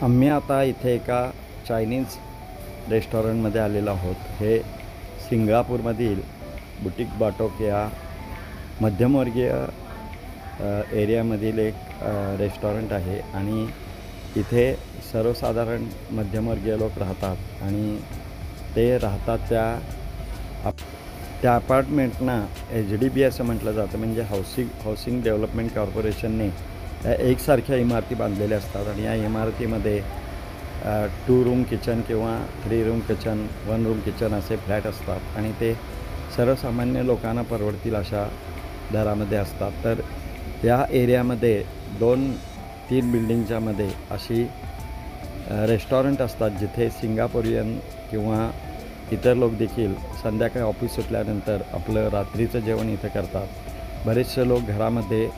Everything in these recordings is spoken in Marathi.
आम्ही आता इथे एका चायनीज रेस्टॉरंटमध्ये आलेलो आहोत. हे सिंगापूरमधील बुटीक बाटोक या मध्यमवर्गीय एरियामधील एक रेस्टॉरंट आहे आणि इथे सर्वसाधारण मध्यमवर्गीय लोक राहतात आणि ते राहतात त्या अपार्टमेंटना HDB असं म्हटलं जातं. म्हणजे हाऊसिंग डेव्हलपमेंट कॉर्पोरेशनने एकसारख्या इमारती बांधलेल्या असतात आणि या इमारतीमध्ये 2 रूम किचन किंवा 3 रूम किचन 1 रूम किचन असे फ्लॅट असतात आणि ते सर्वसामान्य लोकांना परवडतील अशा दरामध्ये असतात. तर या एरियामध्ये 2-3 बिल्डिंगच्यामध्ये अशी रेस्टॉरंट असतात जिथे सिंगापोरियन किंवा इतर लोक देखील संध्याकाळी ऑफिस सुटल्यानंतर आपलं रात्रीचं जेवण इथं करतात. बरेचसे लोक घरामध्ये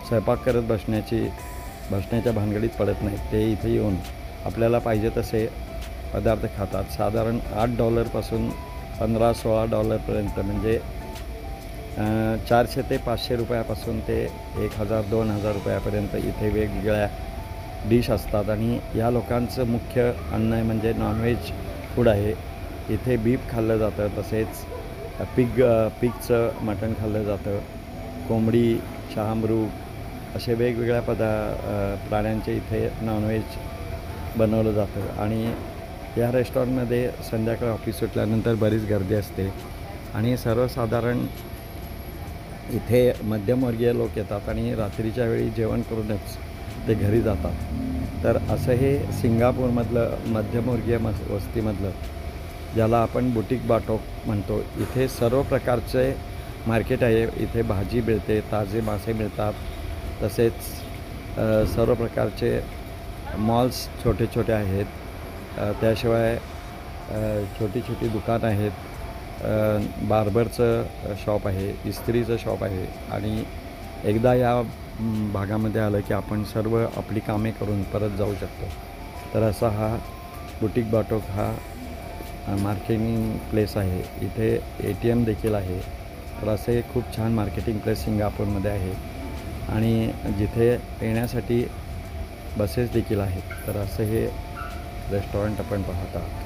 स्वयंपाक करत बसण्याच्या भानगडीत पडत नाहीत. ते इथे येऊन आपल्याला पाहिजे तसे पदार्थ खातात. साधारण $8 $15-16 म्हणजे 400 ते 500 रुपयापासून ते 1000-2000 रुपयापर्यंत इथे वेगवेगळ्या डिश असतात. आणि या लोकांचं मुख्य अन्न म्हणजे नॉनव्हेज फूड आहे. इथे बीफ खाल्लं जातं, तसेच पिगचं मटण खाल्लं जातं, कोंबडी, शहामृग असे वेगवेगळ्या प्राण्यांचे इथे नॉनव्हेज बनवलं जातं. आणि या रेस्टॉरंटमध्ये संध्याकाळी ऑफिस सुटल्यानंतर बरीच गर्दी असते आणि सर्वसाधारण इथे मध्यमवर्गीय लोक येतात आणि रात्रीच्या वेळी जेवण करूनच ते घरी जातात. तर असं हे सिंगापूरमधलं मध्यमवर्गीय वस्तीमधलं, ज्याला आपण बुटीक बाटोक म्हणतो, इथे सर्व प्रकारचे मार्केट आहे. इथे भाजी मिळते, ताजे मासे मिळतात, तसेच सर्व प्रकारचे मॉल्स छोटे छोटे आहेत. त्याशिवाय छोटी छोटी दुकानं आहेत. बार्बरचं शॉप आहे, इस्त्रीचं शॉप आहे. आणि एकदा या भागामध्ये आलं की आपण सर्व आपली कामे करून परत जाऊ शकतो. तर असा हा बुटीक बाटोक हा मार्केटिंग प्लेस आहे. इथे ATM देखील आहे. तर असे खूप छान मार्केटिंग प्लेस सिंगापूरमध्ये आहे आणि जिथे येण्यासाठी बसेस देखील आहेत. तर असं हे रेस्टॉरंट आपण पाहत आहात.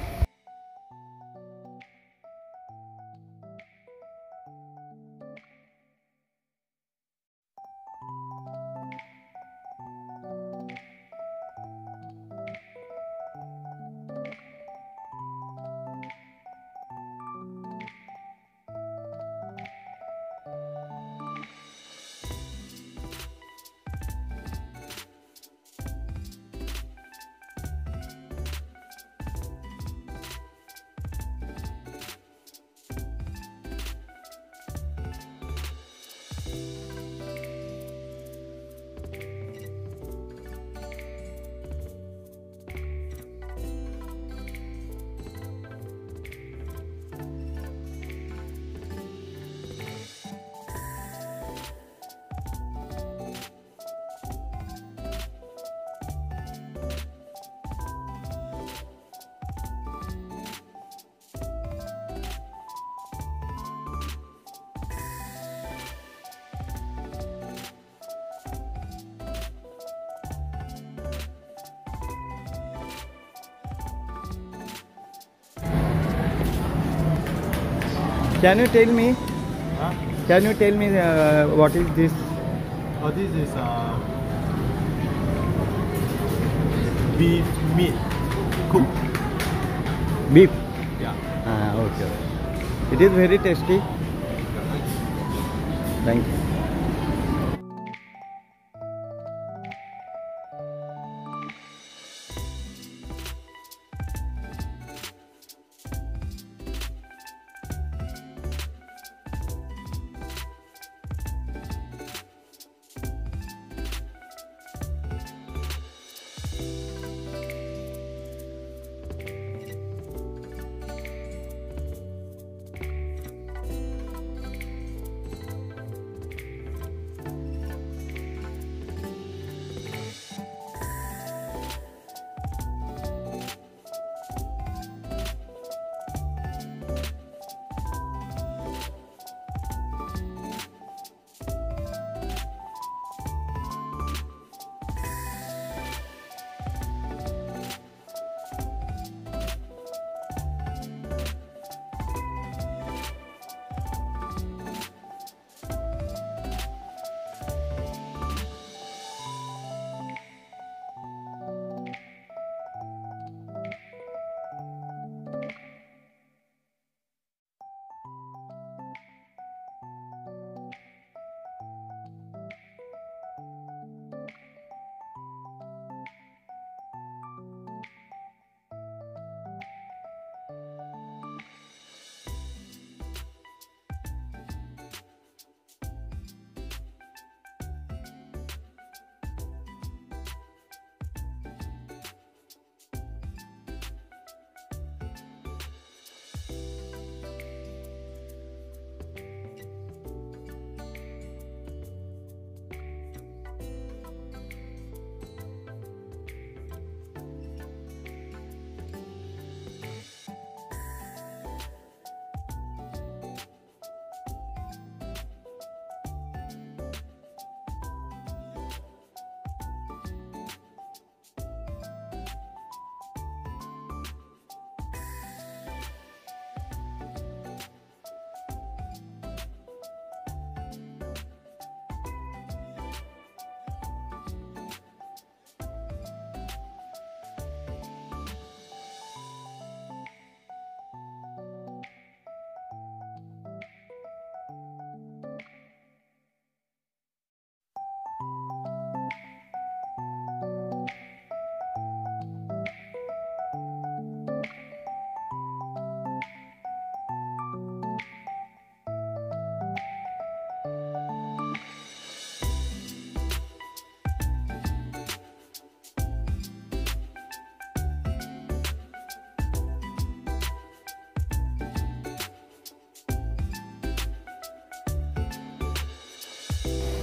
Can you tell me? Huh? Can you tell me what is this? Oh, this is beef meat cooked. Beef. Yeah. Okay. It is very tasty. Thank you.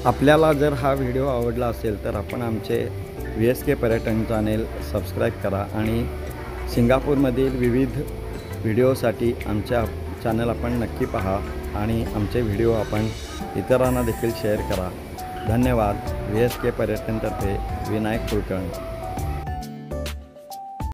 आपल्याला जर हा व्हिडिओ आवडला असेल तर आपण आमचे VSK पर्यटन चॅनेल सबस्क्राईब करा आणि सिंगापूरमधील विविध व्हिडिओसाठी आमच्या चॅनल आपण नक्की पहा आणि आमचे व्हिडिओ आपण इतरांना देखील शेअर करा. धन्यवाद. VSK पर्यटनतर्फे विनायक कुलकर्णी.